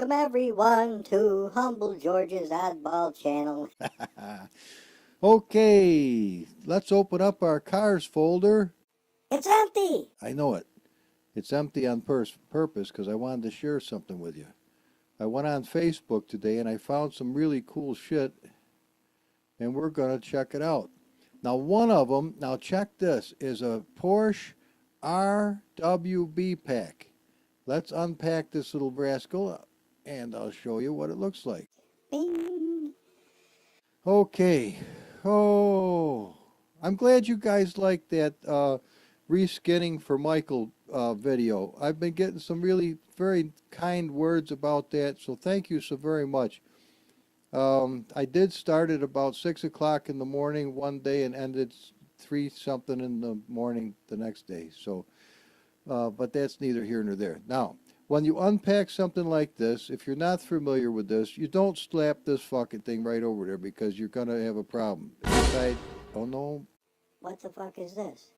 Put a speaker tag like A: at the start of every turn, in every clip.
A: Welcome everyone to Humble George's Oddball Channel.
B: Okay, let's open up our cars folder.
A: It's empty!
B: I know it. It's empty on purpose because I wanted to share something with you. I went on Facebook today and I found some really cool shit, and we're going to check it out. Now, one of them, now check this, is a Porsche RWB pack. Let's unpack this little rascal and I'll show you what it looks like.
A: Bing!
B: Okay. Oh, I'm glad you guys like that reskinning for Michael video. I've been getting some really very kind words about that, so thank you so very much. I did start at about 6 o'clock in the morning one day and ended 3 something in the morning the next day. So, but that's neither here nor there. Now, when you unpack something like this, if you're not familiar with this, you don't slap this fucking thing right over there because you're going to have a problem. Inside, oh no.
A: What the fuck is this?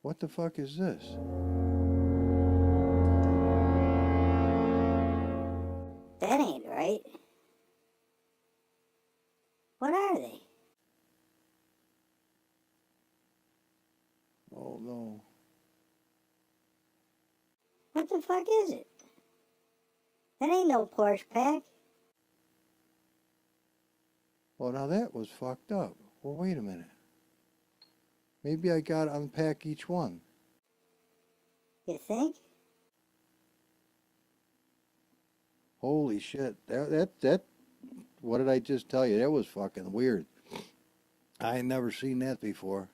B: What the fuck is this?
A: That ain't right. What are they?
B: Oh no.
A: What the fuck is it? That ain't no Porsche pack.
B: Well, now that was fucked up. Well, wait a minute. Maybe I gotta unpack each one.
A: You think?
B: Holy shit. That, what did I just tell you? That was fucking weird. I ain't never seen that before.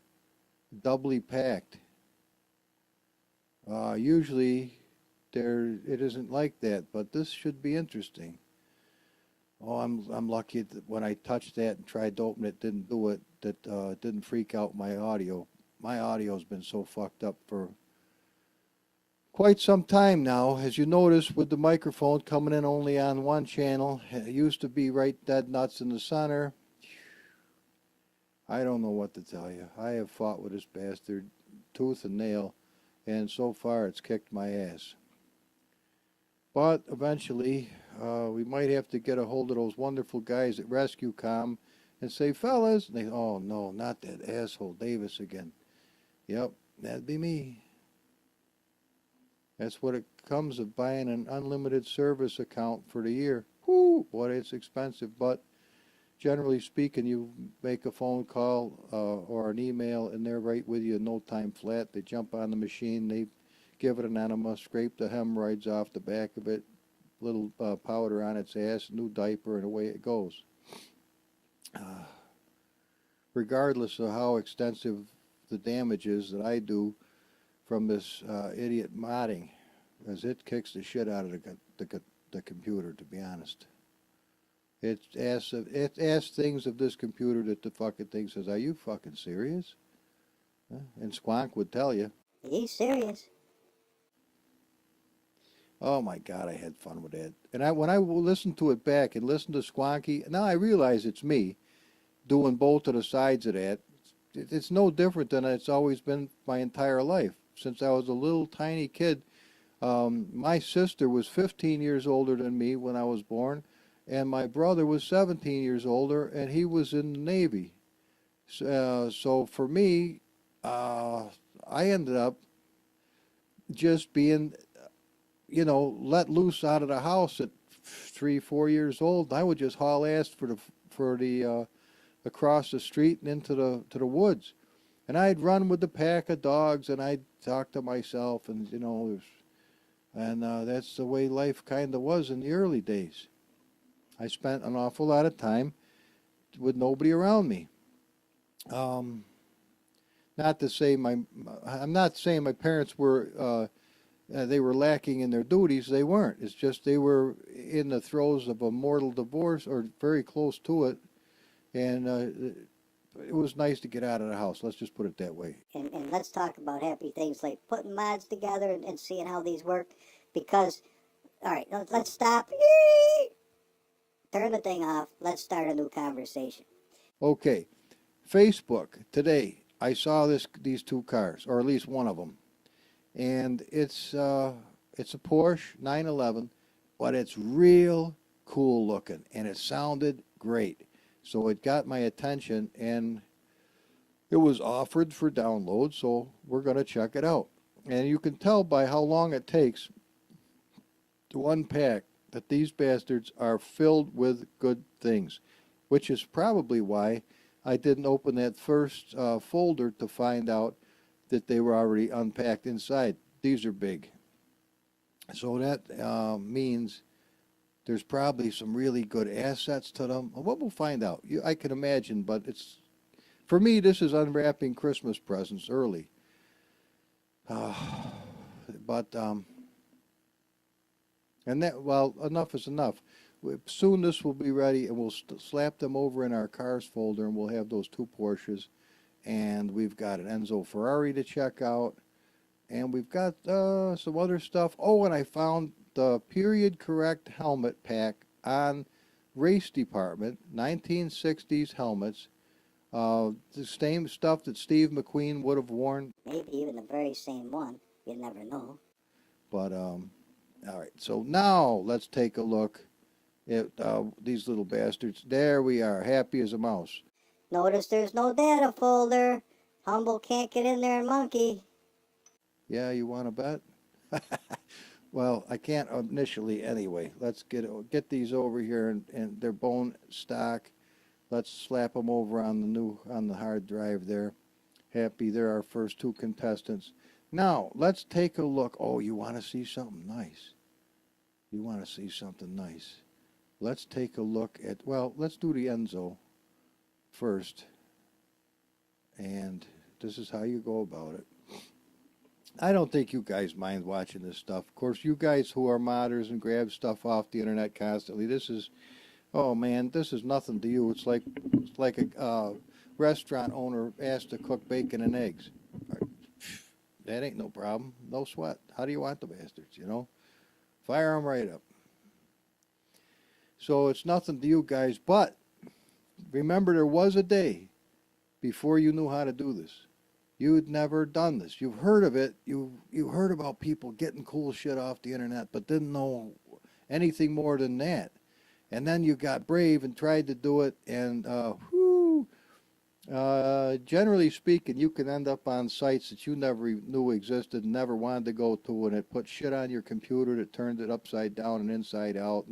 B: Doubly packed. Usually it isn't like that, but this should be interesting. Oh, I'm lucky that when I touched that and tried to open it, didn't do it. That didn't freak out my audio. My audio's been so fucked up for quite some time now. As you notice, with the microphone coming in only on one channel, it used to be right dead nuts in the center. I don't know what to tell you. I have fought with this bastard tooth and nail, and so far it's kicked my ass. But eventually, we might have to get a hold of those wonderful guys at RescueCom and say, fellas, and they, oh no, not that asshole Davis again. Yep, that'd be me. That's what it comes of buying an unlimited service account for the year. Whoo, boy, it's expensive, but generally speaking, you make a phone call or an email, and they're right with you in no time flat. They jump on the machine, they give it an enema, scrape the hemorrhoids off the back of it, little powder on its ass, new diaper, and away it goes. Regardless of how extensive the damage is that I do from this idiot modding, as it kicks the shit out of the computer, to be honest. It asks things of this computer that the fucking thing says, are you fucking serious? And Squonk would tell you.
A: He's serious.
B: Oh my God, I had fun with that. And when I listened to it back and listened to Squonky, now I realize it's me doing both of the sides of that. It's no different than it's always been my entire life. Since I was a little tiny kid, my sister was 15 years older than me when I was born, and my brother was 17 years older, and he was in the Navy. So for me, I ended up just being, let loose out of the house at 3, 4 years old. I would just haul ass for the across the street and into the woods, and I'd run with the pack of dogs, and I'd talk to myself, and that's the way life kind of was in the early days. I spent an awful lot of time with nobody around me. Not to say I'm not saying my parents were they were lacking in their duties. They weren't. It's just they were in the throes of a mortal divorce or very close to it, and it was nice to get out of the house. Let's just put it that way.
A: And let's talk about happy things like putting mods together and seeing how these work. Because, alright, let's stop. Turn the thing off. Let's start a new conversation.
B: Okay. Facebook, today, I saw these two cars, or at least one of them. and it's a Porsche 911, but it's real cool looking, and it sounded great. So it got my attention, and it was offered for download, so we're going to check it out. And you can tell by how long it takes to unpack that these bastards are filled with good things, which is probably why I didn't open that first folder to find out that they were already unpacked inside. These are big. So that means there's probably some really good assets to them. Well, we'll find out. I can imagine, but it's for me. This is unwrapping Christmas presents early. Uh, but and that well, enough is enough. Soon this will be ready, and we'll slap them over in our cars folder, and we'll have those two Porsches, and we've got an Enzo Ferrari to check out, and we've got some other stuff. Oh, and I found the period correct helmet pack on Race Department, 1960s helmets, the same stuff that Steve McQueen would have worn.
A: Maybe even the very same one. You never know.
B: But all right, so now let's take a look at these little bastards. There we are, happy as a mouse.
A: Notice there's no data folder. Humble can't get in there and monkey.
B: Yeah, you want to bet? Well, I can't initially anyway. Let's get these over here, and they're bone stock. Let's slap them over on the hard drive there. Happy, they're our first two contestants. Now, let's take a look. Oh, you want to see something nice? You want to see something nice? Let's take a look at, well, let's do the Enzo first. And this is how you go about it. I don't think you guys mind watching this stuff. Of course, you guys who are modders and grab stuff off the internet constantly, this is, oh man, this is nothing to you. It's like a restaurant owner asked to cook bacon and eggs. That ain't no problem. No sweat. How do you want the bastards, you know? Fire them right up. So it's nothing to you guys, but remember there was a day before you knew how to do this. You'd never done this. You've heard of it. You heard about people getting cool shit off the internet, but didn't know anything more than that. And then you got brave and tried to do it, and generally speaking, you can end up on sites that you never knew existed, never wanted to go to, and it put shit on your computer that turned it upside down and inside out,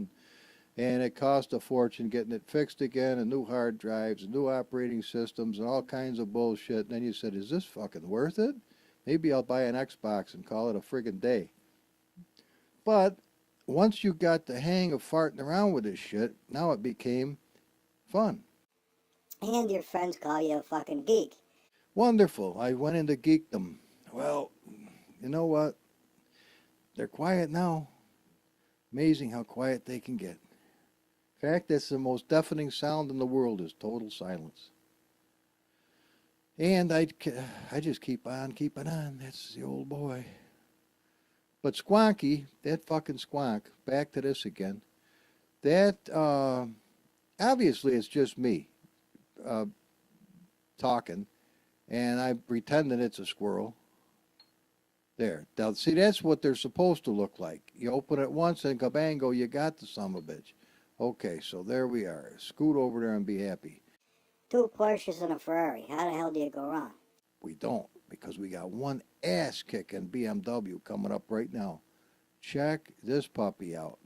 B: and it cost a fortune getting it fixed again, and new hard drives, and new operating systems, and all kinds of bullshit. And then you said, is this fucking worth it? Maybe I'll buy an Xbox and call it a friggin' day. But once you got the hang of farting around with this shit, now it became fun.
A: And your friends call you a fucking geek.
B: Wonderful. I went into geekdom. Well, you know what? They're quiet now. Amazing how quiet they can get. In fact, that's the most deafening sound in the world is total silence. And I just keep on keeping on. That's the old boy. But Squonky, that fucking Squonk, back to this again. That, obviously it's just me talking, and I'm pretending it's a squirrel. There. Now, see, that's what they're supposed to look like. You open it once and kabango, you got the son of a bitch. Okay, so there we are. Scoot over there and be happy.
A: 2 Porsches and a Ferrari. How the hell do you go wrong?
B: We don't, because we got one ass-kicking BMW coming up right now. Check this puppy out.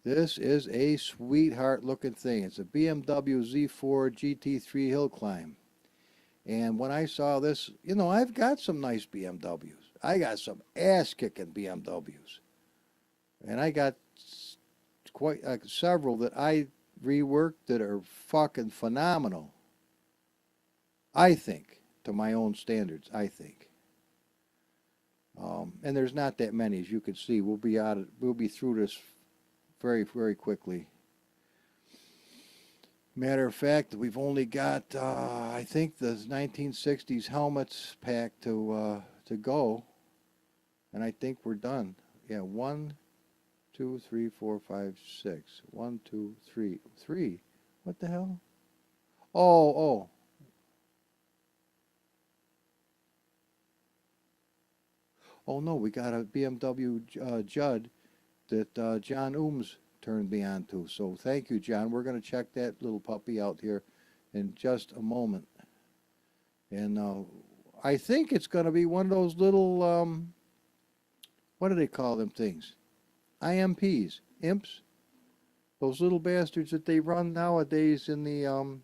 B: This is a sweetheart-looking thing. It's a BMW Z4 GT3 Hill Climb. And when I saw this, you know, I've got some nice BMWs. I got some ass-kicking BMWs. And I got quite several that I reworked that are fucking phenomenal. I think, to my own standards, I think. And there's not that many, as you can see. We'll be through this very, very quickly. Matter of fact, we've only got, I think, the 1960s helmets pack to go, and I think we're done. Yeah, 1, 2, 3, 4, 5, 6. 1, 2, 3. 3. What the hell? Oh. Oh no, we got a BMW Judd that John Ooms turned me on to. So thank you, John. We're going to check that little puppy out here in just a moment. And I think it's going to be one of those little, what do they call them things? IMPs, imps. Those little bastards that they run nowadays in the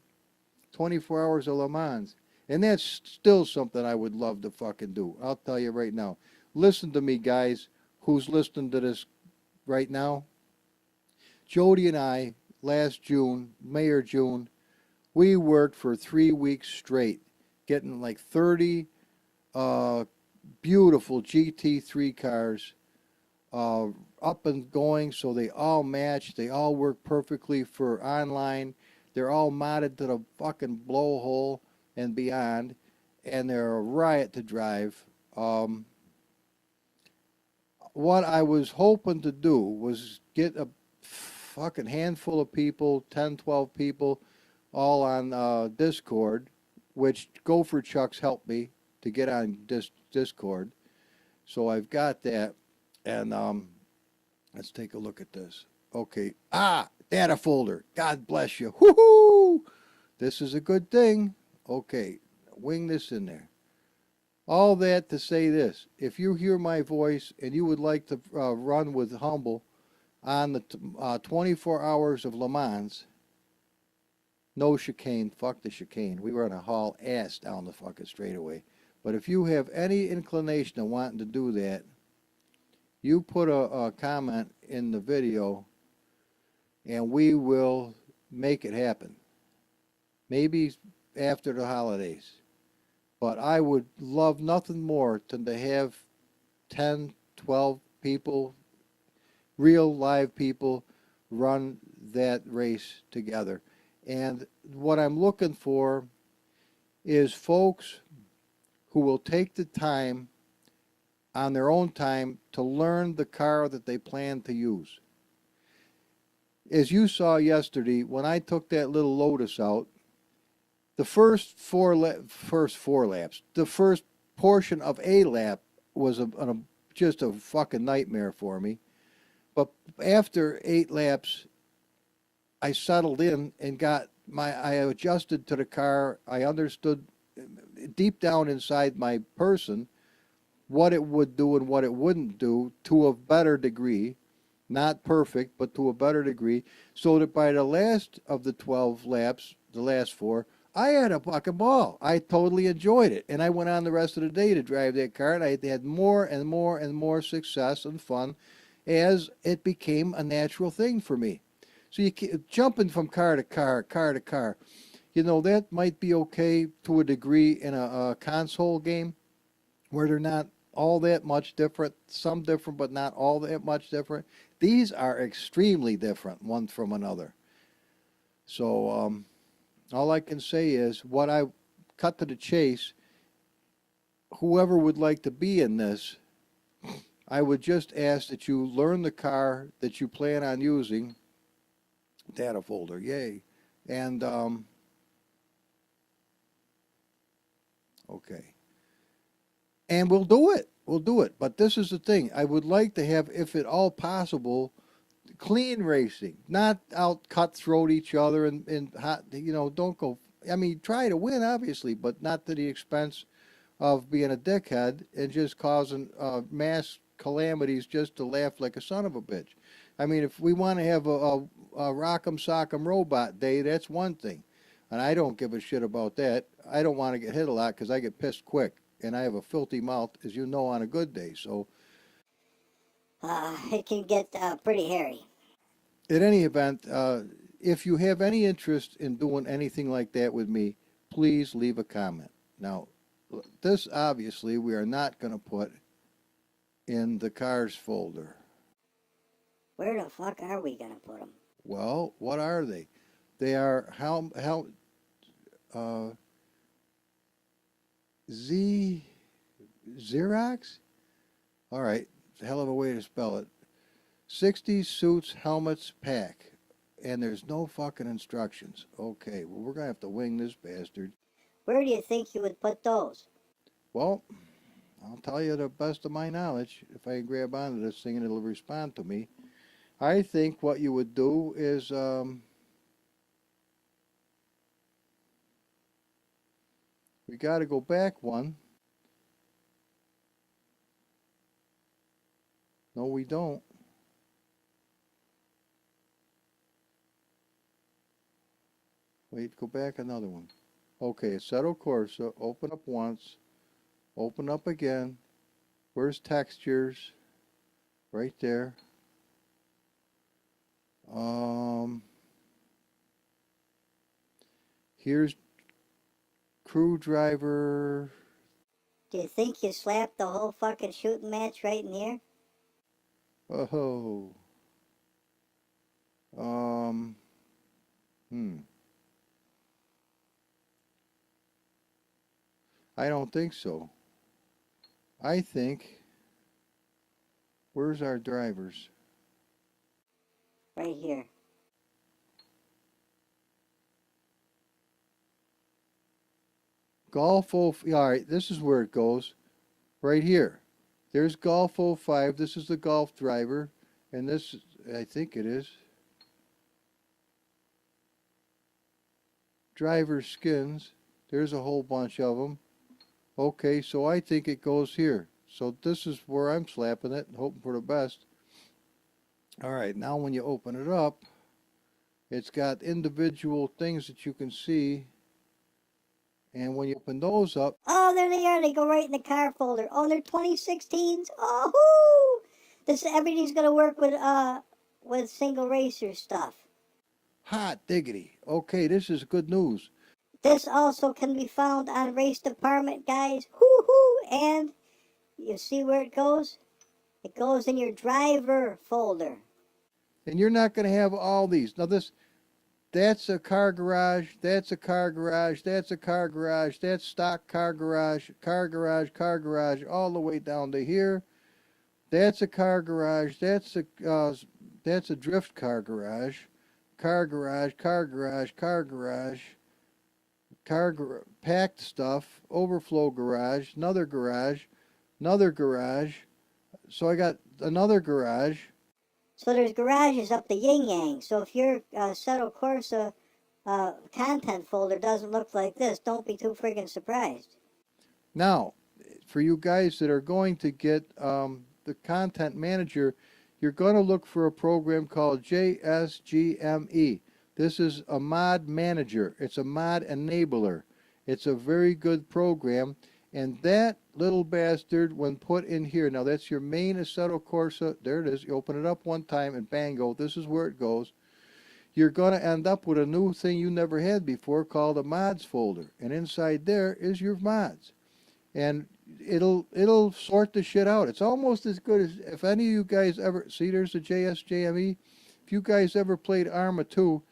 B: 24 hours of Le Mans. And that's still something I would love to fucking do. I'll tell you right now. Listen to me, guys, who's listening to this right now. Jody and I, last June, May or June, we worked for 3 weeks straight, getting like 30 beautiful GT3 cars up and going, so they all match. They all work perfectly for online. They're all modded to the fucking blowhole and beyond, and they're a riot to drive. What I was hoping to do was get a fucking handful of people, 10, 12 people, all on Discord, which Gopher Chucks helped me to get on Discord. So I've got that, and let's take a look at this. Okay, data folder. God bless you. Woohoo! This is a good thing. Okay, wing this in there. All that to say this. If you hear my voice and you would like to run with Humble on the 24 hours of Le Mans, no chicane, fuck the chicane. We were going to haul ass down the fucking straightaway. But if you have any inclination of wanting to do that, you put a comment in the video and we will make it happen. Maybe after the holidays. But I would love nothing more than to have 10, 12 people, real live people, run that race together. And what I'm looking for is folks who will take the time on their own time to learn the car that they plan to use. As you saw yesterday, when I took that little Lotus out, the first four laps, the first portion of a lap was just a fucking nightmare for me. But after 8 laps, I settled in and I adjusted to the car. I understood deep down inside my person what it would do and what it wouldn't do to a better degree. Not perfect, but to a better degree. So that by the last of the 12 laps, the last 4, I had a fucking ball. I totally enjoyed it. And I went on the rest of the day to drive that car, and I had more and more and more success and fun as it became a natural thing for me. So you jumping from car to car, car to car, that might be okay to a degree in a console game where they're not all that much different, some different, but not all that much different. These are extremely different one from another. So all I can say is what I cut to the chase, whoever would like to be in this, I would just ask that you learn the car that you plan on using. Data folder, yay. And, okay. And we'll do it. We'll do it. But this is the thing. I would like to have, if at all possible, clean racing. Not out cutthroat each other and hot, don't go. I mean, try to win, obviously, but not to the expense of being a dickhead and just causing mass calamities just to laugh like a son of a bitch. I mean, if we want to have a rock'em sock'em robot day, that's one thing. And I don't give a shit about that. I don't want to get hit a lot because I get pissed quick. And I have a filthy mouth, as you know, on a good day. So
A: it can get pretty hairy.
B: at any event, if you have any interest in doing anything like that with me, please leave a comment. Now, this obviously we are not going to put in the cars folder.
A: Where the fuck are we gonna put them?
B: Well, what are they? They are Xerox? All right, it's a hell of a way to spell it. 60 suits, helmets, pack. And there's no fucking instructions. Okay, well, we're going to have to wing this bastard.
A: Where do you think you would put those?
B: Well, I'll tell you the best of my knowledge. If I grab onto this thing and it'll respond to me. I think what you would do is we got to go back one. No, we don't. Wait, go back another one. Okay, settle course. Open up once. Open up again. Where's textures? Right there. Here's crew driver.
A: Do you think you slapped the whole fucking shooting match right in here?
B: Oh. Hmm. I don't think so. I think, where's our drivers?
A: Right here.
B: Golf 0, all right, this is where it goes. Right here. There's Golf 05. This is the golf driver. And this, I think it is. Driver skins. There's a whole bunch of them. Okay, so I think it goes here. So this is where I'm slapping it, hoping for the best. All right, now when you open it up, it's got individual things that you can see. And when you open those up,
A: Oh, there they are. They go right in the car folder. Oh, they're 2016s. Oh, this everything's gonna work with single racer stuff.
B: hot diggity. Okay, this is good news.
A: This also can be found on Race Department, guys. Hoo-hoo! And you see where it goes? It goes in your driver folder.
B: And you're not going to have all these. Now that's a car garage, that's a car garage, that's a car garage, that's stock car garage, all the way down to here. That's a car garage, that's a drift car garage, car garage, car garage, car garage, packed stuff, overflow garage, another garage, another garage. So I got another garage.
A: So there's garages up the yin-yang. So if your Settle Corsa content folder doesn't look like this, don't be too friggin' surprised.
B: Now, for you guys that are going to get the content manager, you're going to look for a program called JSGME. This is a mod manager. It's a mod enabler. It's a very good program. And that little bastard, when put in here, now that's your main Assetto Corsa. There it is. You open it up one time and bango, this is where it goes. You're going to end up with a new thing you never had before called a mods folder. And inside there is your mods. And it'll sort the shit out. It's almost as good as if any of you guys ever see there's the JSJME. If you guys ever played Arma 2,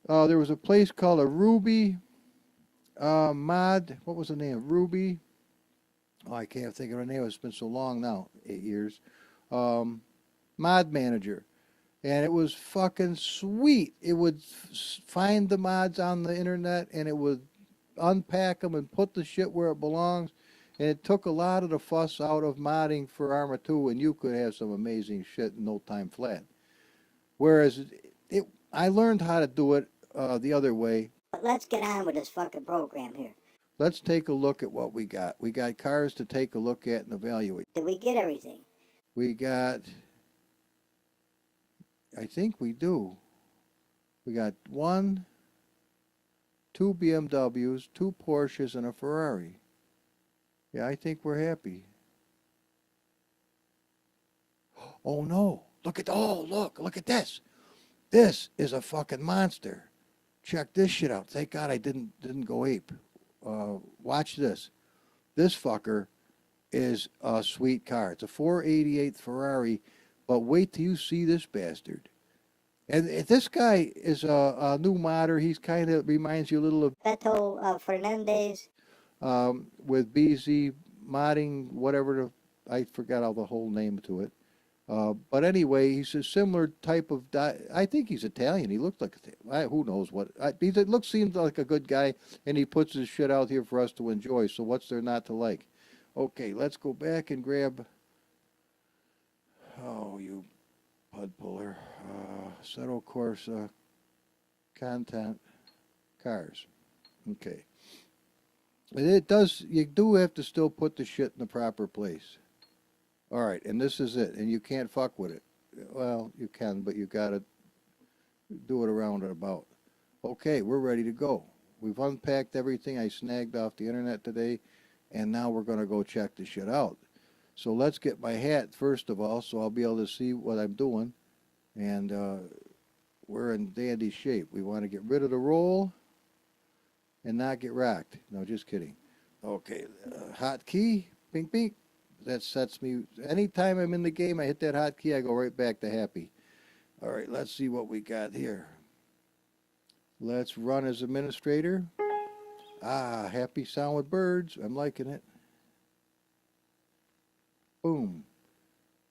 B: there was a place called a Ruby mod. What was the name? Ruby. Oh, I can't think of the name. It's been so long now, 8 years. Mod manager. And it was fucking sweet. It would find the mods on the internet and it would unpack them and put the shit where it belongs. And it took a lot of the fuss out of modding for Arma 2, and you could have some amazing shit in no time flat. Whereas I learned how to do it the other way.
A: But let's get on with this fucking program here.
B: Let's take a look at what we got. We got cars to take a look at and evaluate.
A: Did we get everything?
B: We got, I think we do. We got 1, 2 BMWs, 2 Porsches, and a Ferrari. Yeah, I think we're happy. Oh no, look at this. This is a fucking monster. Check this shit out. Thank God I didn't go ape. Watch this. This fucker is a sweet car. It's a 488 Ferrari, but wait till you see this bastard. And this guy is a new modder. He's kind of reminds you a little of
A: Beto Fernandez.
B: with BZ modding, whatever I forgot all the whole name to it. But anyway, he's a similar type of. I think he's Italian. He looked like who knows what. Seems like a good guy, and he puts his shit out here for us to enjoy. So what's there not to like? Okay, let's go back and grab, oh, you pud puller, Settle Corsa, content, cars. Okay. It does, you do have to still put the shit in the proper place. All right, and this is it, and you can't fuck with it. Well, you can, but you gotta do it around and about. Okay, we're ready to go. We've unpacked everything I snagged off the internet today, and now we're gonna go check the shit out. So let's get my hat first of all, so I'll be able to see what I'm doing, and we're in dandy shape. We want to get rid of the roll and not get rocked. No, just kidding. Okay, hotkey, ping, ping. That sets me, anytime I'm in the game, I hit that hotkey, I go right back to happy. All right, let's see what we got here. Let's run as administrator. Ah, happy sound with birds. I'm liking it. Boom.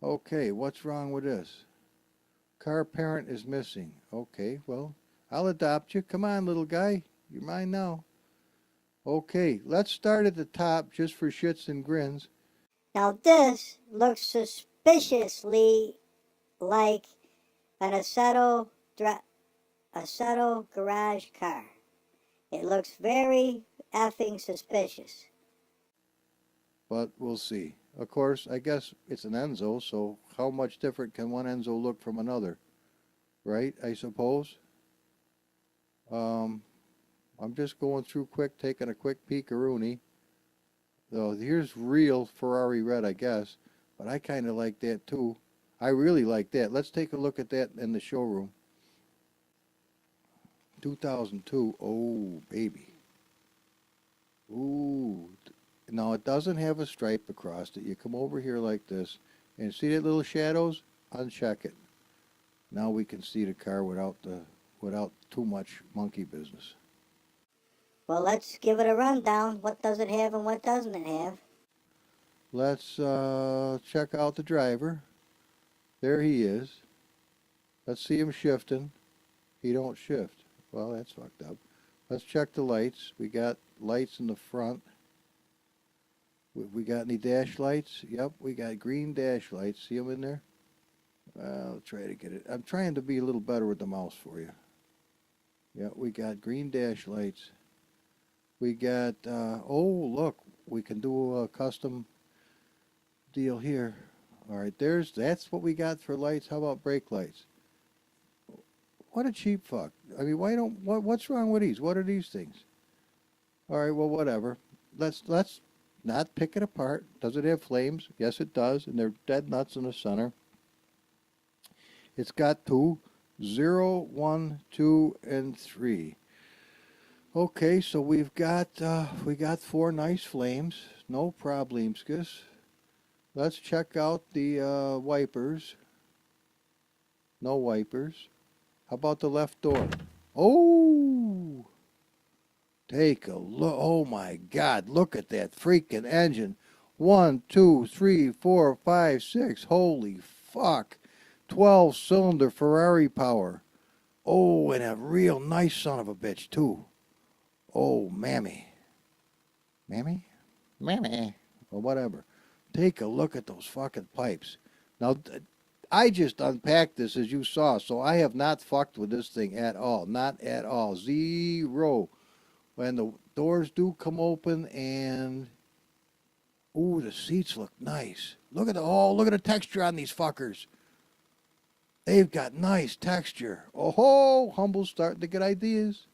B: Okay, what's wrong with this? Car parent is missing. Okay, well, I'll adopt you. Come on, little guy. You're mine now. Okay, let's start at the top just for shits and grins.
A: Now this looks suspiciously like an Assetto garage car. It looks very effing suspicious.
B: But we'll see. Of course, I guess it's an Enzo, so how much different can one Enzo look from another? Right, I suppose? I'm just going through quick, taking a quick peek-a-rooney. So here's real Ferrari red, I guess. But I kind of like that too. I really like that. Let's take a look at that in the showroom. 2002. Oh, baby. Ooh. Now, it doesn't have a stripe across it. You come over here like this, and see that little shadows? Uncheck it. Now we can see the car without too much monkey business.
A: Well, let's give it a rundown. What does it have and what doesn't it have?
B: Let's check out the driver. There he is. Let's see him shifting. He don't shift. Well, that's fucked up. Let's check the lights. We got lights in the front. We got any dash lights? Yep, we got green dash lights. See them in there? I'll try to get it. I'm trying to be a little better with the mouse for you. Yeah, we got green dash lights. We got, oh, look, we can do a custom deal here. All right, that's what we got for lights. How about brake lights? What a cheap fuck. I mean, what's wrong with these? What are these things? All right, well, whatever. Let's not pick it apart. Does it have flames? Yes, it does, and they're dead nuts in the center. It's got 2, 0, 1, 2, and 3. Okay, so we got 4 nice flames. No problems, guys. Let's check out the wipers. No wipers. How about the left door? Oh! Take a look. Oh my God, look at that freaking engine. 1, 2, 3, 4, 5, 6. Holy fuck. 12-cylinder Ferrari power. Oh, and a real nice son of a bitch, too. Oh, mammy. Mammy? Mammy. Or whatever. Take a look at those fucking pipes. Now, I just unpacked this as you saw, so I have not fucked with this thing at all. Not at all. Zero. When the doors do come open and... Ooh, the seats look nice. Look at the texture on these fuckers. They've got nice texture. Oh, Humble's starting to get ideas.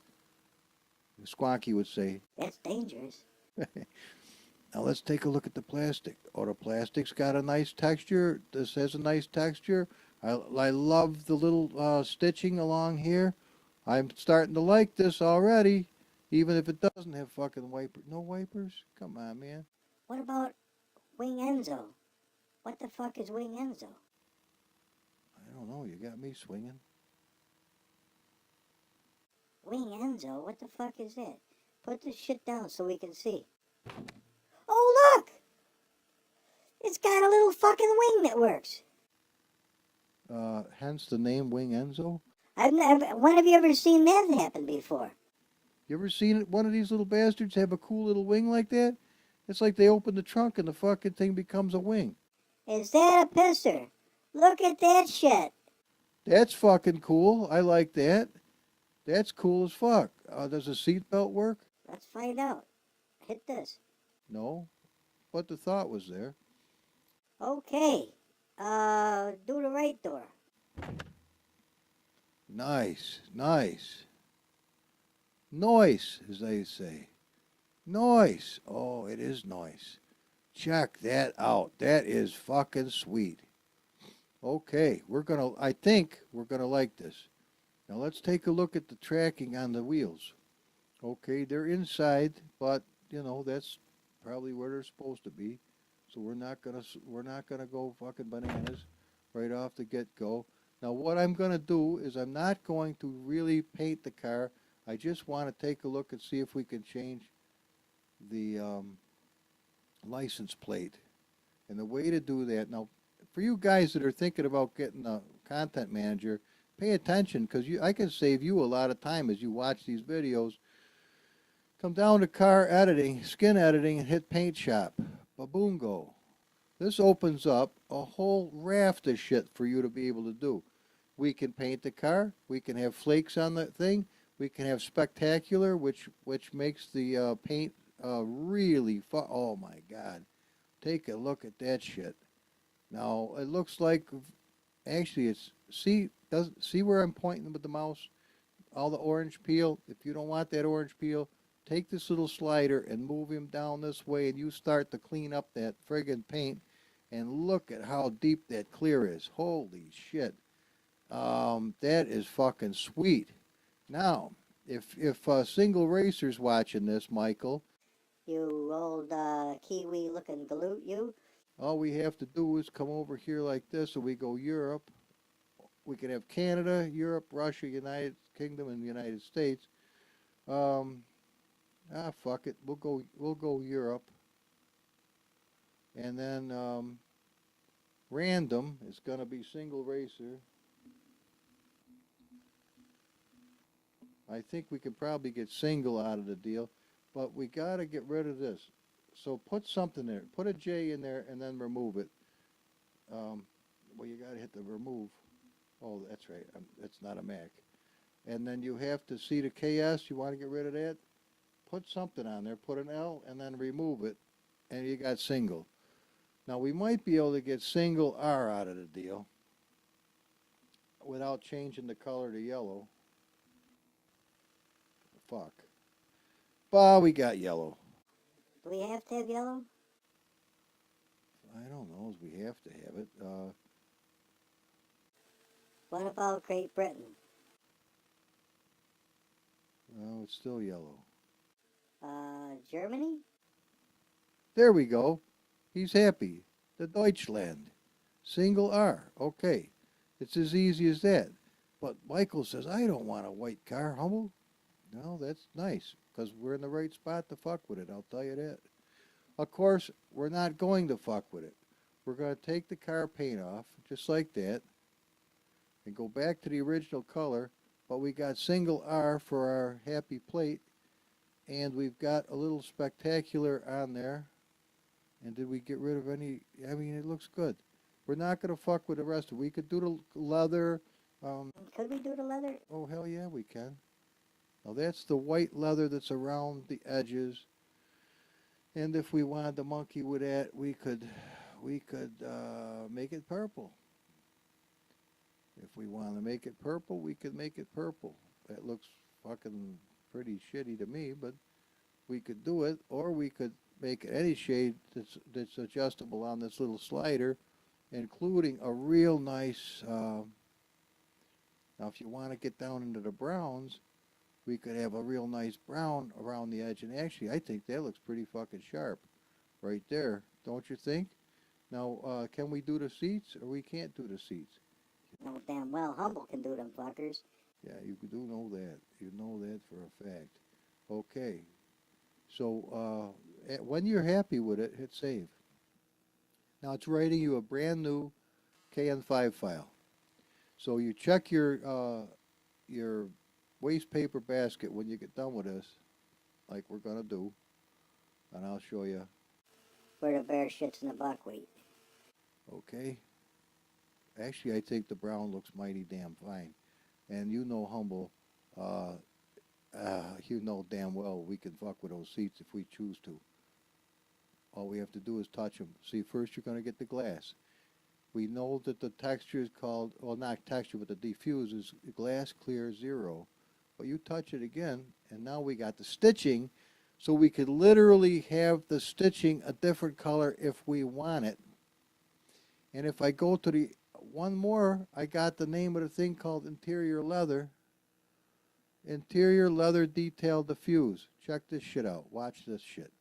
B: Squonky would say.
A: That's dangerous.
B: Now let's take a look at the plastic. Oh, the plastic's got a nice texture. This has a nice texture. I love the little stitching along here. I'm starting to like this already, even if it doesn't have fucking wipers. No wipers? Come on, man.
A: What about Wing Enzo? What the fuck is Wing Enzo?
B: I don't know. You got me swinging.
A: Wing Enzo? What the fuck is that? Put this shit down so we can see. Oh, look! It's got a little fucking wing that works.
B: Hence the name Wing Enzo.
A: When have you ever seen that happen before?
B: You ever seen one of these little bastards have a cool little wing like that? It's like they open the trunk and the fucking thing becomes a wing.
A: Is that a pisser? Look at that shit.
B: That's fucking cool. I like that. That's cool as fuck. Does the seatbelt work?
A: Let's find out. Hit this.
B: No, but the thought was there.
A: Okay. Do the right door.
B: Nice, nice. Noise, as they say. Noise. Oh, it is nice. Check that out. That is fucking sweet. Okay, I think we're gonna like this. Now let's take a look at the tracking on the wheels. Okay, they're inside, but that's probably where they're supposed to be. So we're not gonna go fucking bananas right off the get-go. Now what I'm gonna do is I'm not going to really paint the car. I just want to take a look and see if we can change the license plate. And the way to do that, now, for you guys that are thinking about getting a content manager, pay attention because I can save you a lot of time as you watch these videos. Come down to car editing, skin editing, and hit paint shop. Baboongo. This opens up a whole raft of shit for you to be able to do. We can paint the car. We can have flakes on the thing. We can have spectacular, which makes the paint really fun. Oh my God. Take a look at that shit. Now, it looks like, actually, see where I'm pointing with the mouse? All the orange peel. If you don't want that orange peel, take this little slider and move him down this way, and you start to clean up that friggin' paint, and look at how deep that clear is. Holy shit. That is fucking sweet. Now, if Single Racer's watching this, Michael,
A: You old Kiwi looking galoot, you.
B: all we have to do is come over here like this, and we go Europe. We can have Canada, Europe, Russia, United Kingdom, and the United States. Um, Fuck it. We'll go Europe. And then random is gonna be Single Racer. I think we could probably get single out of the deal, but we gotta get rid of this. So put something there. Put a J in there and then remove it. Well, you gotta hit the remove. Oh, that's right. That's not a Mac. And then you have to see the KS. You want to get rid of that? Put something on there. Put an L and then remove it, and you got single. Now we might be able to get single R out of the deal without changing the color to yellow. Fuck. Bah, we got yellow.
A: Do we have to have yellow?
B: I don't know. We have to have it.
A: What about Great Britain?
B: No, it's still yellow.
A: Germany?
B: There we go. He's happy. The Deutschland. Single R. Okay. It's as easy as that. But Michael says, I don't want a white car, Hummel. No, that's nice, because we're in the right spot to fuck with it, I'll tell you that. Of course, we're not going to fuck with it. We're going to take the car paint off, just like that, and go back to the original color, but we got single R for our happy plate, and we've got a little spectacular on there. And did we get rid of any? I mean, it looks good. We're not going to fuck with the rest of it. We could do the leather.
A: Could we do the leather?
B: Oh, hell yeah, we can. Now that's the white leather that's around the edges. And if we wanted to monkey with that, we could make it purple. If we want to make it purple, we could make it purple. That looks fucking pretty shitty to me, but we could do it, or we could make it any shade that's adjustable on this little slider, including a real nice. Now, if you want to get down into the browns, we could have a real nice brown around the edge. And actually, I think that looks pretty fucking sharp right there. Don't you think? Now, can we do the seats, or we can't do the seats?
A: No damn well Humble can do them fuckers.
B: Yeah, you do know that. You know that for a fact. Okay. So, when you're happy with it, hit save. Now, it's writing you a brand new KN5 file. So you check your waste paper basket when you get done with this, like we're going to do, and I'll show you
A: where the bear shits in the buckwheat.
B: Okay? Actually, I think the brown looks mighty damn fine. And you know, Humble, you know damn well we can fuck with those seats if we choose to. All we have to do is touch them. See, first you're going to get the glass. We know that the texture is called, well, not texture, but the diffuse is glass clear 0. But you touch it again, and now we got the stitching, so we could literally have the stitching a different color if we want it. And if I go to the one more, I got the name of the thing called interior leather. Interior leather detail diffuse. Check this shit out. Watch this shit.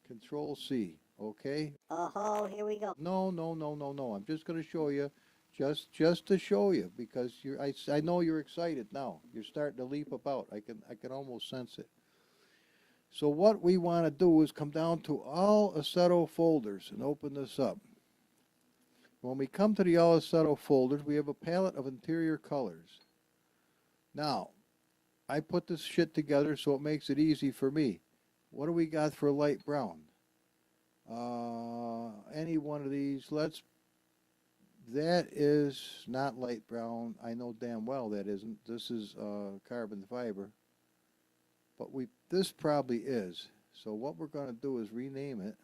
B: Control C. Okay?
A: Oh, here we go.
B: No. I'm just going to show you, just to show you, because I know you're excited now. You're starting to leap about. I can almost sense it. So what we want to do is come down to all aceto folders and open this up. When we come to the all aceto folders, we have a palette of interior colors. Now, I put this shit together so it makes it easy for me. What do we got for light brown? Any one of these. That is not light brown. I know damn well that isn't. This is carbon fiber. But this probably is. So what we're going to do is rename it.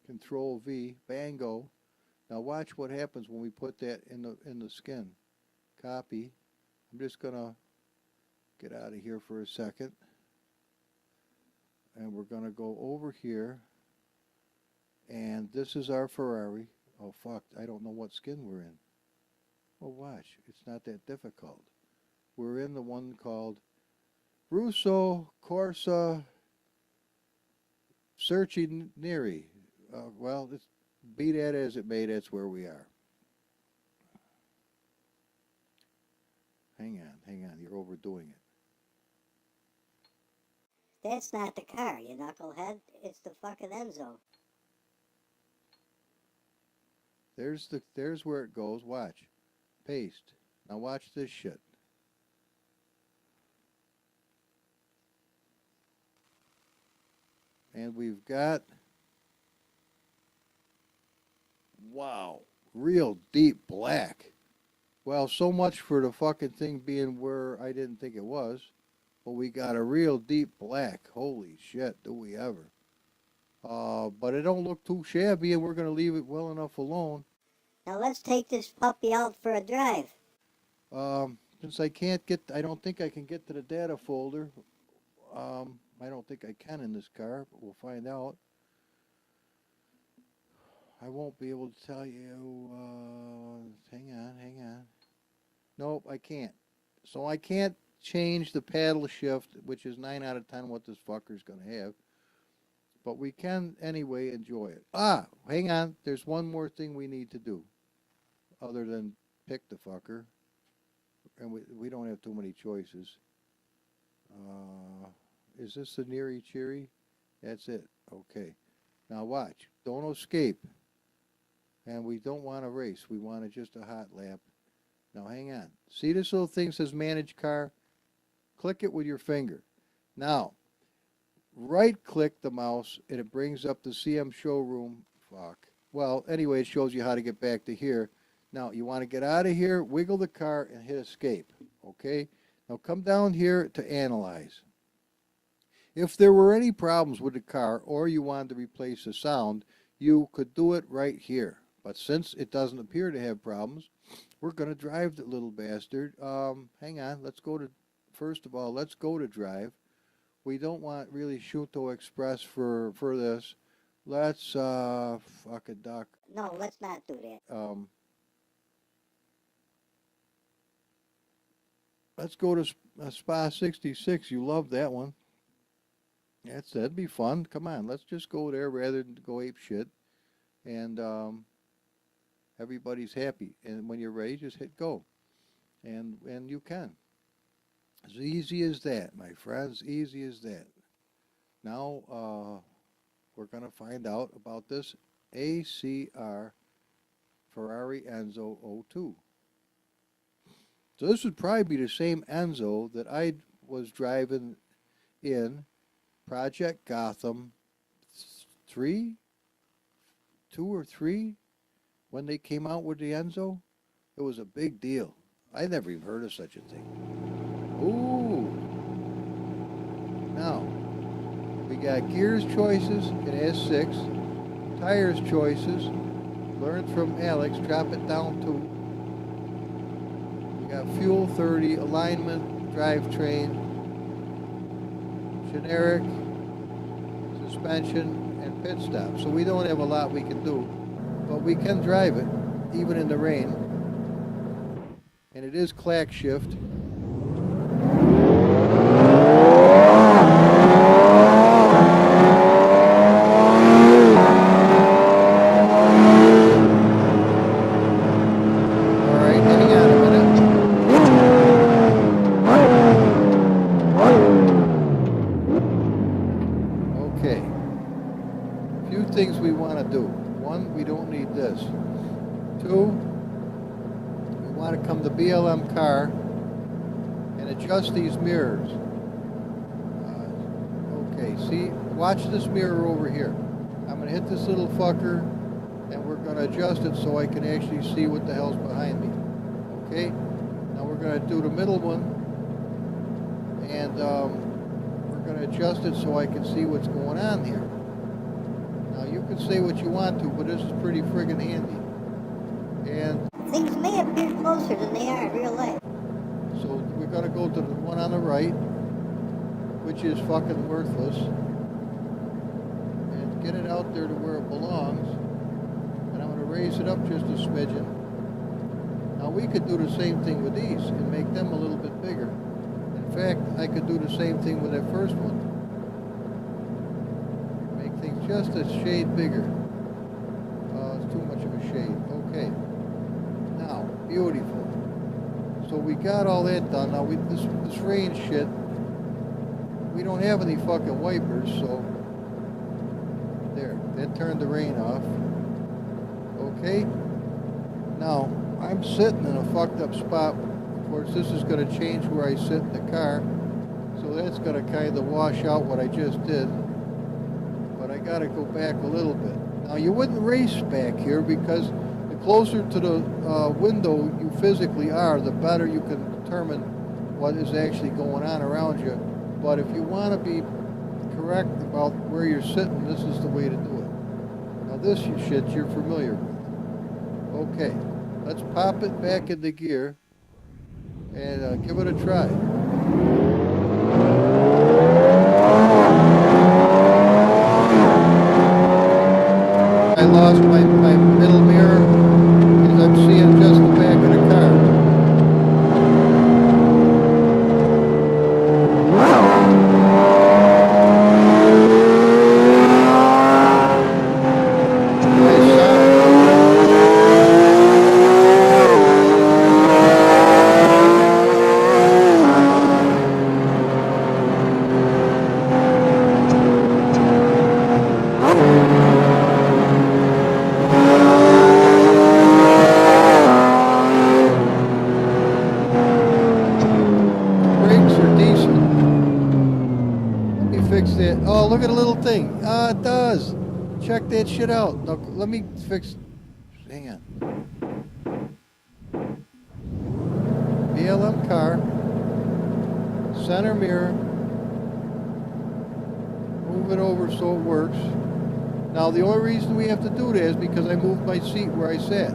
B: Control V, bango. Now watch what happens when we put that in the skin. Copy. I'm just going to get out of here for a second. And we're going to go over here. And this is our Ferrari. Oh, fuck. I don't know what skin we're in. Well, watch. It's not that difficult. We're in the one called Russo Corsa Cerchi Neri. Well, be that as it may, that's where we are. Hang on. You're overdoing it.
A: That's not the car, you knucklehead. It's the fucking Enzo.
B: There's where it goes. Watch. Paste. Now watch this shit. And we've got, wow, real deep black. Well, so much for the fucking thing being where I didn't think it was. But we got a real deep black. Holy shit, do we ever. But it don't look too shabby, and we're going to leave it well enough alone.
A: Now let's take this puppy out for a drive.
B: Since I don't think I can get to the data folder. I don't think I can in this car, but we'll find out. I won't be able to tell you, hang on. Nope, I can't. So I can't change the paddle shift, which is 9 out of 10 what this fucker's going to have. But we can anyway enjoy it. Hang on. There's one more thing we need to do other than pick the fucker. And we don't have too many choices. Is this the Neri Cherry? That's it. Okay. Now watch. Don't escape. And we don't want to race. We want just a hot lap. Now hang on. See this little thing says manage car? Click it with your finger. Now, right click the mouse and it brings up the CM showroom. Fuck. Well, anyway, it shows you how to get back to here. Now, you want to get out of here, wiggle the car and hit escape. Okay? Now come down here to analyze. If there were any problems with the car or you wanted to replace the sound, you could do it right here. But since it doesn't appear to have problems, we're going to drive the little bastard. Hang on. First of all, let's go to drive. We don't want really Shuto Express for this. Let's fuck a duck.
A: No, let's not do that.
B: Let's go to Spa 66. You love that one. That'd be fun. Come on, let's just go there rather than go ape shit. And everybody's happy. And when you're ready, just hit go. And you can. As easy as that, my friends. Easy as that. Now, we're going to find out about this ACR Ferrari Enzo 02. So this would probably be the same Enzo that I was driving in Project Gotham 2 or 3, when they came out with the Enzo. It was a big deal. I never even heard of such a thing. Ooh. Now, we got gears choices in S6, tires choices. Learn from Alex, drop it down to. We got fuel 30, alignment, drivetrain, generic, suspension, and pit stop. So we don't have a lot we can do, but we can drive it, even in the rain. And it is clack shift. Things we want to do. 1, we don't need this. 2, we want to come to BLM car and adjust these mirrors. Okay, see, watch this mirror over here. I'm going to hit this little fucker and we're going to adjust it so I can actually see what the hell's behind me. Okay, now we're going to do the middle one and we're going to adjust it so I can see what's going on here. You can say what you want to, but this is pretty friggin' handy. And
A: things may appear closer than they are in real life.
B: So we're gonna go to the one on the right, which is fucking worthless, and get it out there to where it belongs. And I'm gonna raise it up just a smidgen. Now we could do the same thing with these and make them a little bit bigger. In fact, I could do the same thing with that first one. Things just a shade bigger. It's too much of a shade. Okay. Now, beautiful. So we got all that done. Now this rain shit, we don't have any fucking wipers, so there. That turned the rain off. Okay. Now I'm sitting in a fucked up spot. Of course, this is going to change where I sit in the car, so that's going to kind of wash out what I just did. But I got to go back a little bit. Now you wouldn't race back here because the closer to the window you physically are, the better you can determine what is actually going on around you. But if you want to be correct about where you're sitting, this is the way to do it. Now this shit you're familiar with. Okay, let's pop it back into gear and give it a try. I lost my middle mirror because I'm seeing just the back of the car. Fix that. Oh, look at a little thing. Ah, it does. Check that shit out. Now, let me fix. Hang on. BLM car. Center mirror. Move it over so it works. Now, the only reason we have to do that is because I moved my seat where I sat.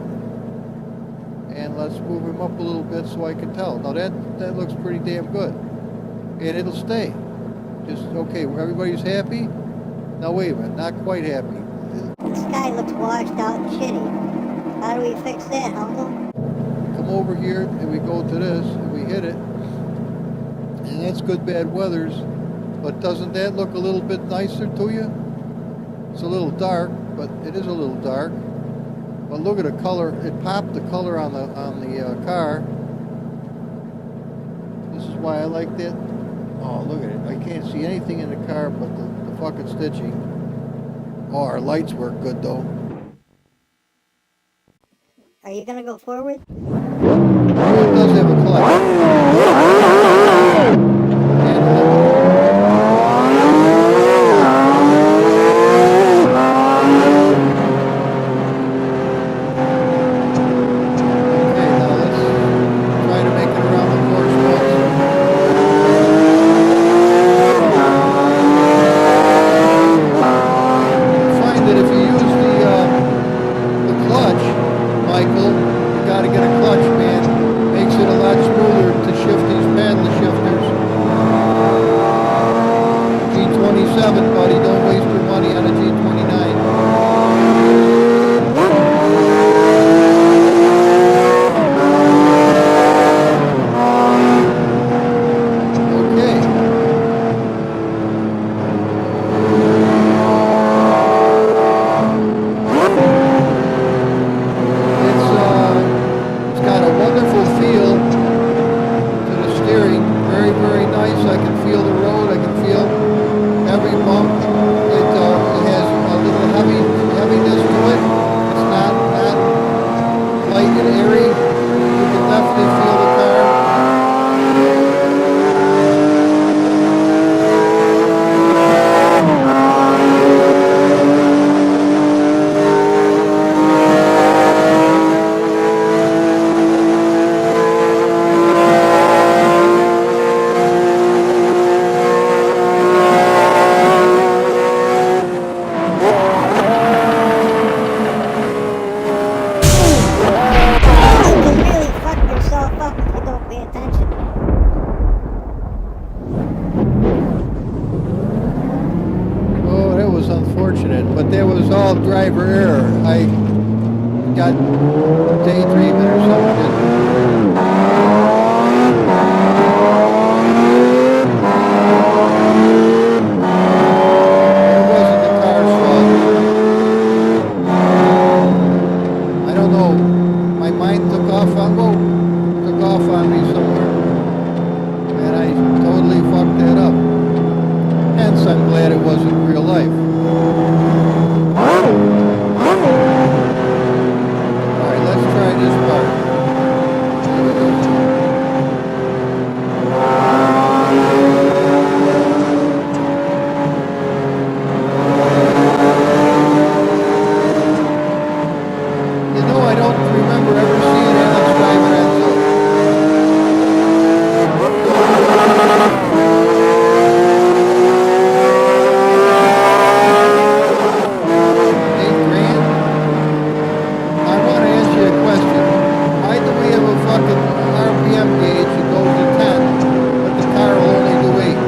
B: And let's move him up a little bit so I can tell. Now, that looks pretty damn good. And it'll stay. Just, okay, everybody's happy? Now wait a minute, not quite happy.
A: The sky looks washed out and shitty. How do we fix that, Humble?
B: We come over here and we go to this and we hit it. And that's good bad weathers. But doesn't that look a little bit nicer to you? It's a little dark, but it is a little dark. But look at the color, it popped the color on the car. This is why I like that. Oh, look at it. I can't see anything in the car but the fucking stitching. Oh, our lights work good, though.
A: Are you going to go forward?
B: Oh, it does have a clutch. don't waste your money on a G29. Okay. It's got a wonderful feel to the steering. Very, very nice. I can feel the road. I can feel every bump. It has a little heaviness to it. It's not light and airy. You can definitely feel the car.
A: You can really fuck yourself up if you don't pay attention.
B: Oh, that was unfortunate, but that was all driver error. I got daydreaming or something. It wasn't the car's fault. I don't know. My mind took off on me somewhere, and I totally fucked that up. Hence, I'm glad it wasn't real life. All right, let's try this part. Here we go. You know, I don't remember ever seeing Alex drive an Enzo. 8 grand? I want to ask you a question. Why do we have a fucking RPM gauge that goes to 10, but the car will only do 8?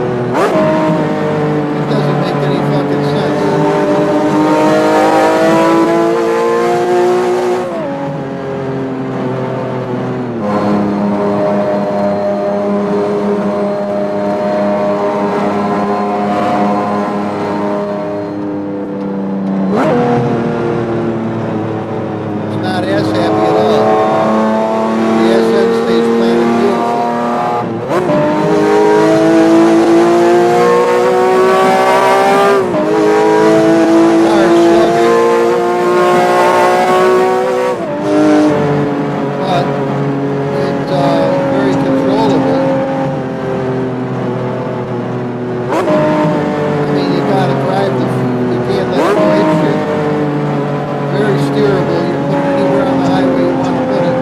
B: It doesn't make any fucking sense. It's not as happy at all. The SN stays plain and beautiful. Car is sluggish, but it's very controllable. I mean, you gotta drive you can't let it go ape shit. Very steerable. You can put it anywhere on the highway you want to put it.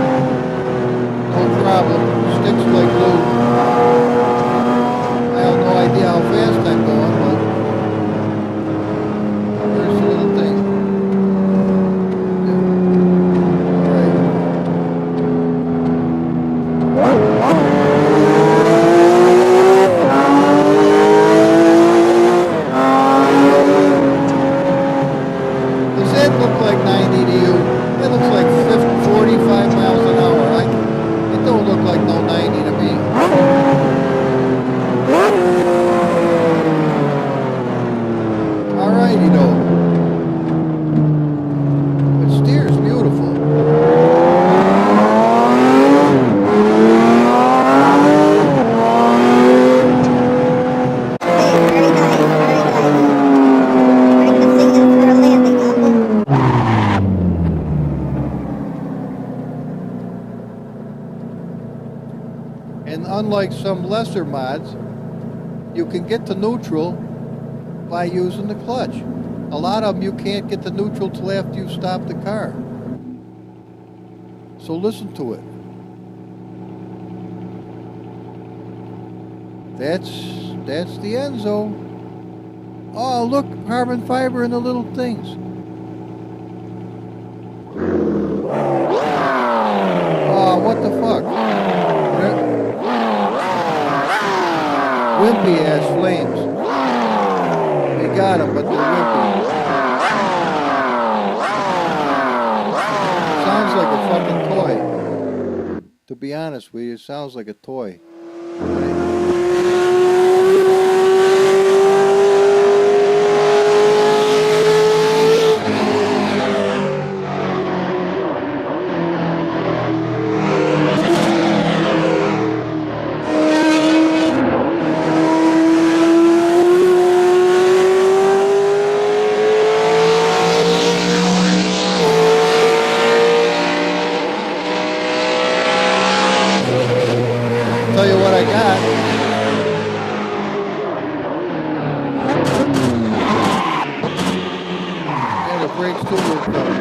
B: No problem. Sticks like glue. I have no idea how fast I'm going, but there's the little thing. Does that look like 90 to you? That looks like 45 miles an hour. It don't look like no 90 to me. Alrighty though. It steers beautiful.
A: Hey, very nice, very nice. Bring the thing in for a landing, Uncle.
B: And unlike some lesser mods, you can get to neutral by using the clutch. A lot of them you can't get to neutral till after you stop the car. So listen to it. That's the Enzo. Oh, look, carbon fiber in the little things. Oh, what the fuck? Wimpy ass flames. We got got them, but they're wimpy. Sounds like a fucking toy. To be honest with you, it sounds like a toy. Tell you what I got. Yeah, the brakes too worked out.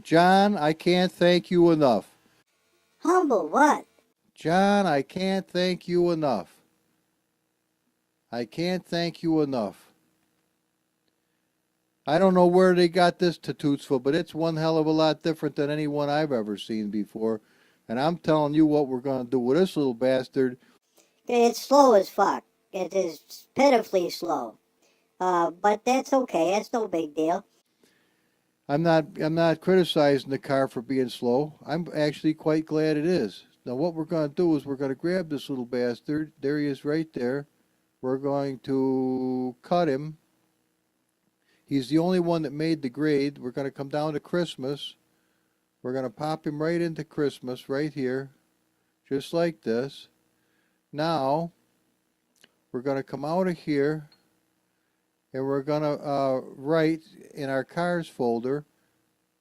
B: John, I can't thank you enough.
A: Humble what?
B: John, I can't thank you enough. I can't thank you enough. I don't know where they got this to Tootsville, but it's one hell of a lot different than any one I've ever seen before. And I'm telling you what we're going to do with this little bastard.
A: It's slow as fuck. It is pitifully slow. But that's okay. That's no big deal.
B: I'm not criticizing the car for being slow. I'm actually quite glad it is. Now what we're going to do is we're going to grab this little bastard. There he is right there. We're going to cut him. He's the only one that made the grade. We're going to come down to Christmas. We're going to pop him right into Christmas right here. Just like this. Now, we're going to come out of here. And we're going to write in our cars folder.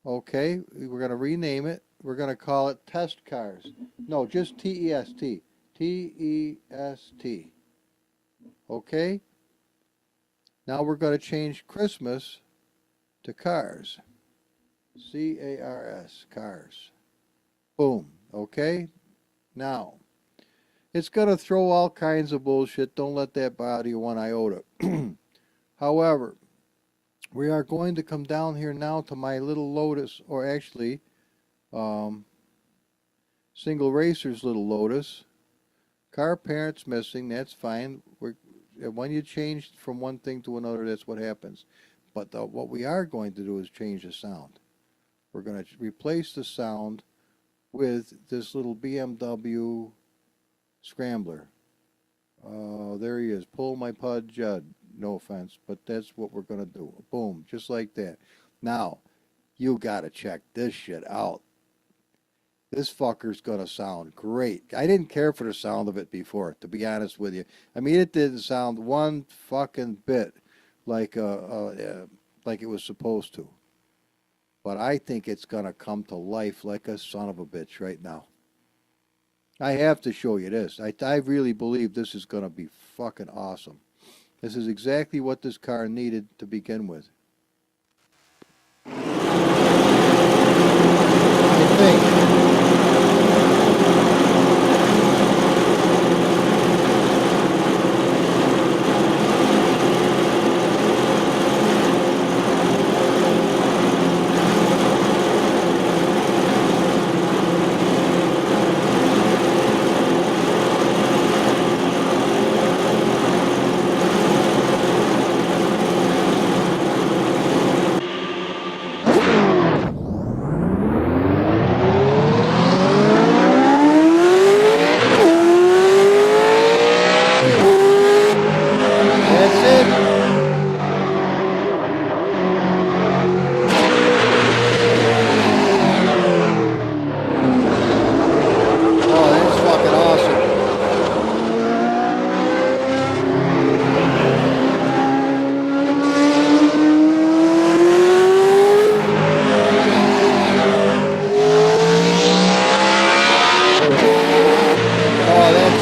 B: Okay, we're going to rename it. We're going to call it Test Cars. No, just T-E-S-T. T-E-S-T. Okay? Now we're going to change Christmas to Cars. C-A-R-S, Cars. Boom. Okay? Now, it's going to throw all kinds of bullshit. Don't let that bother you one iota. However, we are going to come down here now to my little Lotus, or actually, Single Racer's little Lotus. Car parents missing, that's fine. When you change from one thing to another, that's what happens. But what we are going to do is change the sound. We're going to replace the sound with this little BMW Scrambler. There he is. Pull my Pud Judd. No offense, but that's what we're going to do. Boom, just like that. Now, you got to check this shit out. This fucker's going to sound great. I didn't care for the sound of it before, to be honest with you. I mean, it didn't sound one fucking bit like it was supposed to. But I think it's going to come to life like a son of a bitch right now. I have to show you this. I really believe this is going to be fucking awesome. This is exactly what this car needed to begin with. I think.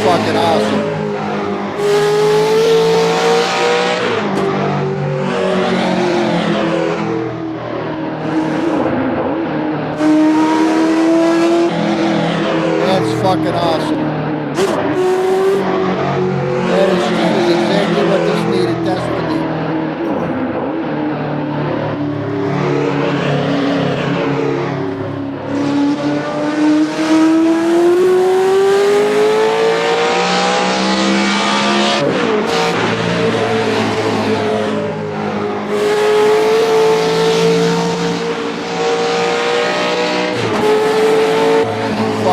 B: Fucking awesome. That's fucking awesome. That is exactly what this needed desperately.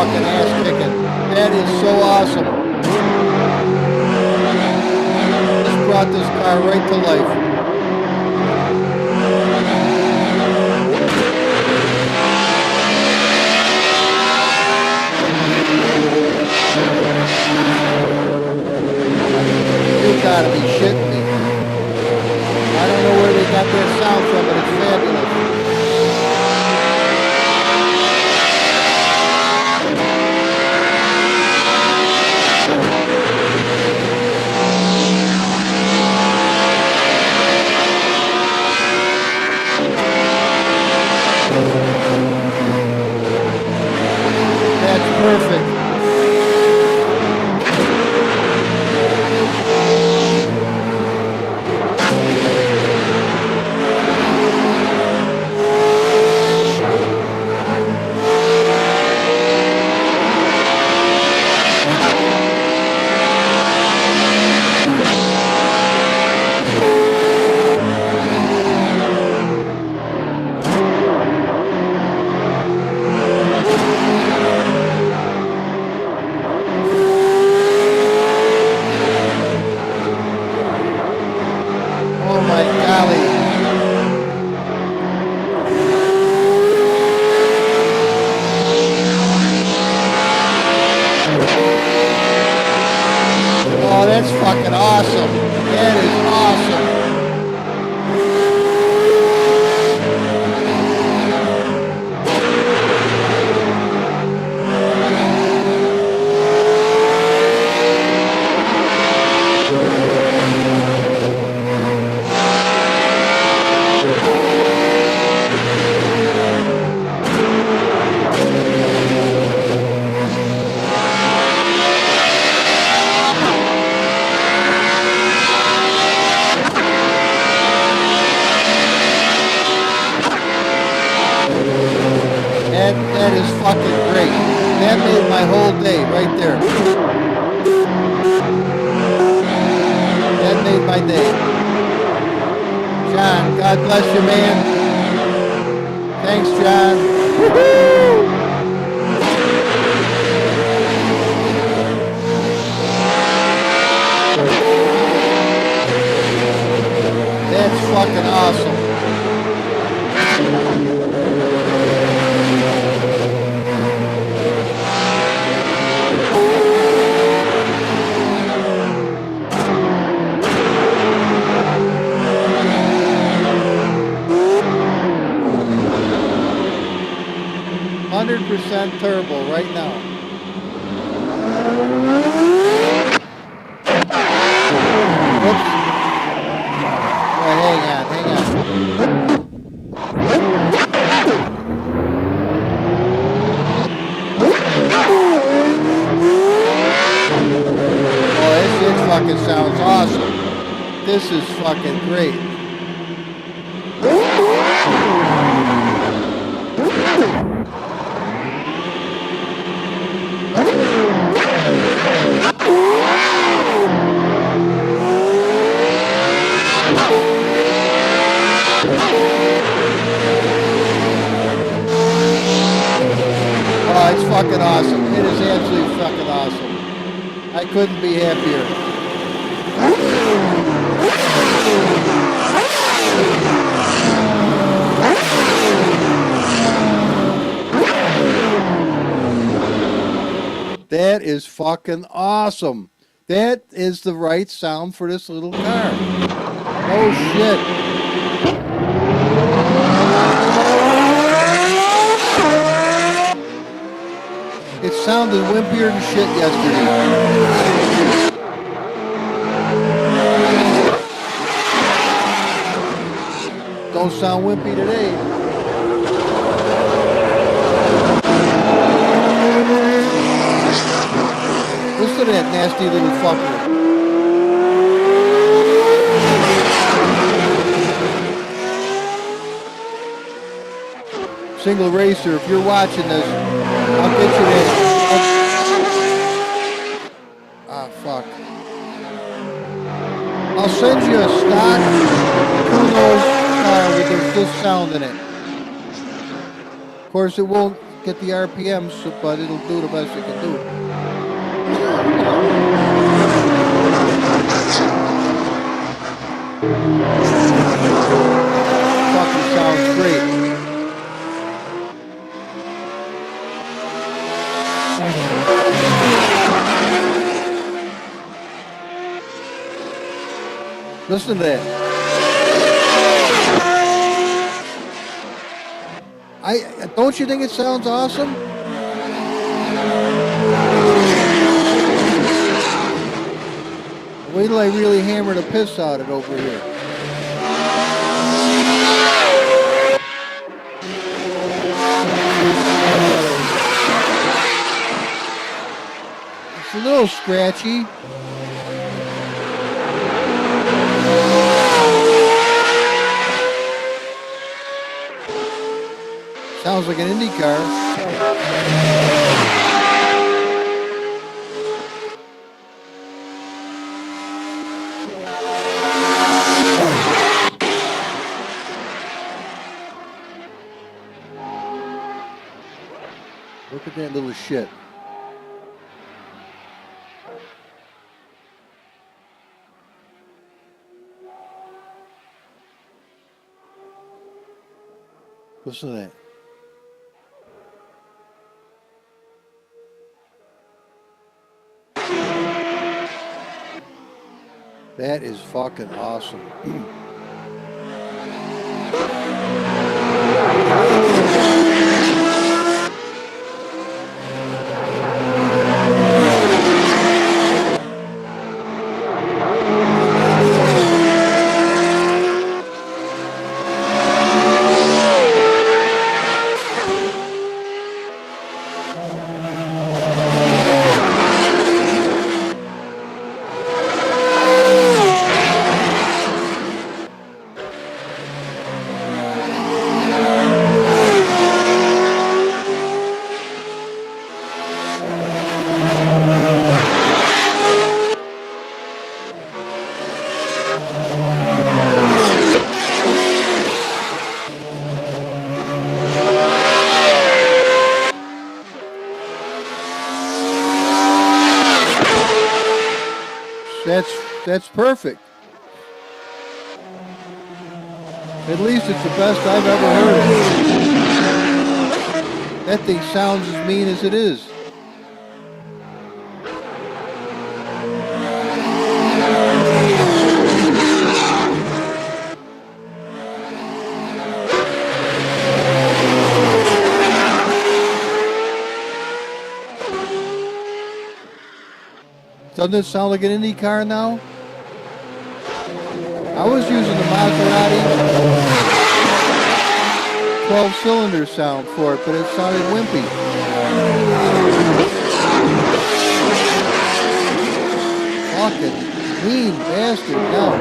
B: fucking ass kicking. That is so awesome. This brought this car right to life. You gotta be shitting me. I don't know where they got that sound from, but it's fabulous. That's perfect. Oh my golly. Oh, that's fucking awesome. That is awesome. That is fucking great. That made my whole day right there. That made my day. John, God bless you, man. Thanks, John. Woo-hoo! That's fucking awesome. 100% turbo right now. Whoops. Hang on. Oh, this fucking sounds awesome. This is fucking great. Oh, it's fucking awesome. It is absolutely fucking awesome. I couldn't be happier. That is fucking awesome. That is the right sound for this little car. Oh shit. It sounded wimpier than shit yesterday. Don't sound wimpy today. Listen to that nasty little fucker. Single Racer, if you're watching this, I'll get you that. Ah, fuck. I'll send you a stock Kuno's car with this sound in it. Of course, it won't get the RPMs, but it'll do the best it can do. Fucking sounds great. Listen to that. Don't you think it sounds awesome? Wait till I really hammer the piss out of it over here. It's a little scratchy. Sounds like an Indy car. Look at that little shit. Listen to that. That is fucking awesome. That's perfect. At least it's the best I've ever heard. That thing sounds as mean as it is. Doesn't it sound like an Indy car now? I was using the Maserati 12-cylinder sound for it, but it sounded wimpy. Fucking mean bastard now.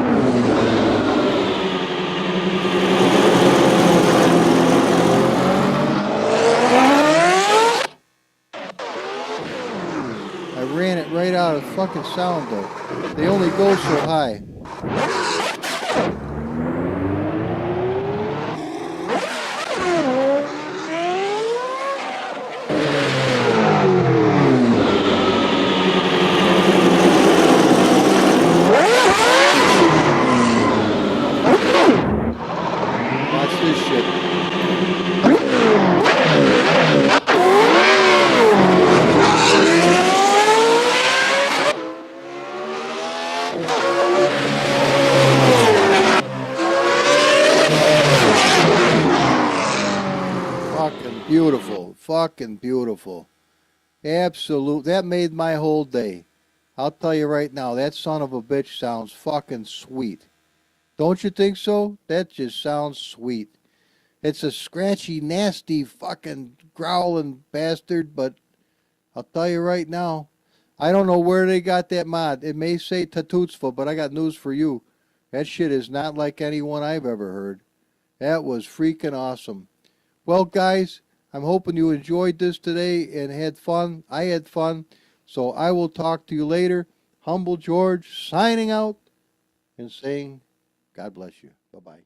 B: I ran it right out of fucking sound though. They only go so high. Watch this shit. Fucking beautiful. Fucking beautiful. Absolute. That made my whole day. I'll tell you right now, that son of a bitch sounds fucking sweet. Don't you think so? That just sounds sweet. It's a scratchy, nasty, fucking growling bastard, but I'll tell you right now, I don't know where they got that mod. It may say Tatutsful, but I got news for you. That shit is not like anyone I've ever heard. That was freaking awesome. Well, guys, I'm hoping you enjoyed this today and had fun. I had fun. So I will talk to you later. Humble George signing out and saying, God bless you. Bye-bye.